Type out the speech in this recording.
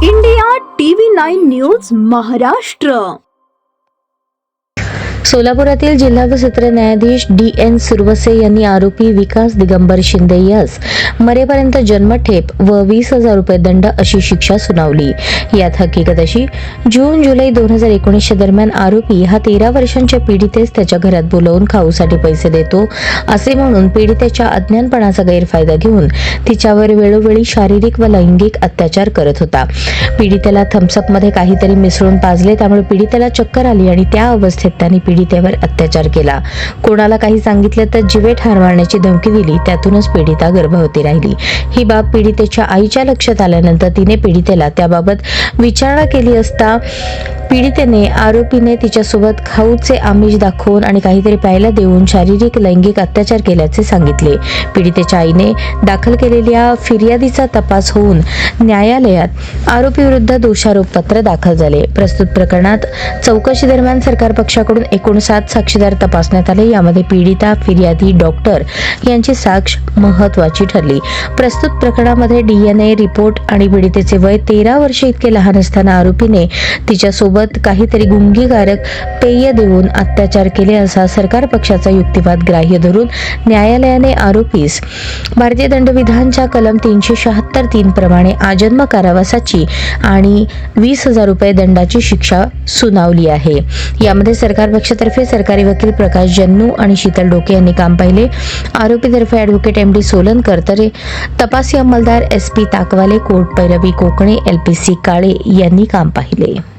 India TV 9 news Maharashtra. सोलापुरातील जिल्हा व सत्र न्यायाधीश DN सुरवसे यांनी आरोपी विकास दिगंबर शिंदे यास मरेपर्यंत जन्मठेप व 20,000 रुपये दंड अशी शिक्षा सुनावली. यात हकीकत अशी, जून-जुलै 2019 दरम्यान आरोपी हा 13 वर्षांच्या पीडितेस त्याच्या घरात बोलावून खाऊसाठी पैसे देतो असे म्हणून पीडितेच्या अज्ञानपणाचा गैरफायदा घेऊन तिच्यावर वेळोवेळी शारीरिक व लैंगिक अत्याचार करत होता. पीडितेला थम्सअपमध्ये काहीतरी मिसळून पाजले, त्यामुळे पीडितेला चक्कर आली आणि त्या अवस्थेत त्यांनी पीडितेवर अत्याचार केला. कोणाला काही सांगितलं तर जीवे ठार मारण्याची धमकी दिली. त्यातूनच पीडिता गर्भवती राहिली. ही बाब पीडितेच्या आईच्या लक्षात आल्यानंतर तिने पीडितेला त्याबाबत विचारणा केली असता पीडितेने आरोपीने तिच्यासोबत खाऊचे आमिष दाखवून आणि काहीतरी प्यायला देऊन शारीरिक लैंगिक अत्याचार केल्याचे सांगितले. पीडितेच्या आईने दाखल केलेल्या फिर्यादीचा तपास होऊन न्यायालयात आरोपीविरुद्ध दोषारोपपत्र दाखल झाले. प्रस्तुत प्रकरणात चौकशी दरम्यान सरकार पक्षाकडून एकूण 7 साक्षीदार तपासण्यात आले. यामध्ये पीडिता, फिर्यादी, डॉक्टर यांची साक्ष महत्त्वाची ठरली. प्रस्तुत प्रकरणामध्ये DNA रिपोर्ट आणि पीडितेचे वय 13 वर्षे इतके लहान असताना आरोपीने तिच्यासोबत काहीतरी गुंगीकारक पेय देऊन अत्याचार केले असा सरकार पक्षाचा युक्तिवाद ग्राह्य धरून न्यायालयाने आरोपीस भारतीय दंडविधानच्या कलम 376(3) प्रमाणे आजन्म कारावासाची आणि 20,000 रुपये दंडाची शिक्षा सुनावली आहे. यामध्ये सरकार पक्षातर्फे सरकारी वकील प्रकाश जन्नू आणि शीतल डोके यांनी काम पाहिले. आरोपीतर्फे ॲडव्होकेट MD सोलनकर तर तपासी अंमलदार SP ताकवाले, कोर्ट पैरवी कोकणे, LPC काळे यांनी काम पाहिले.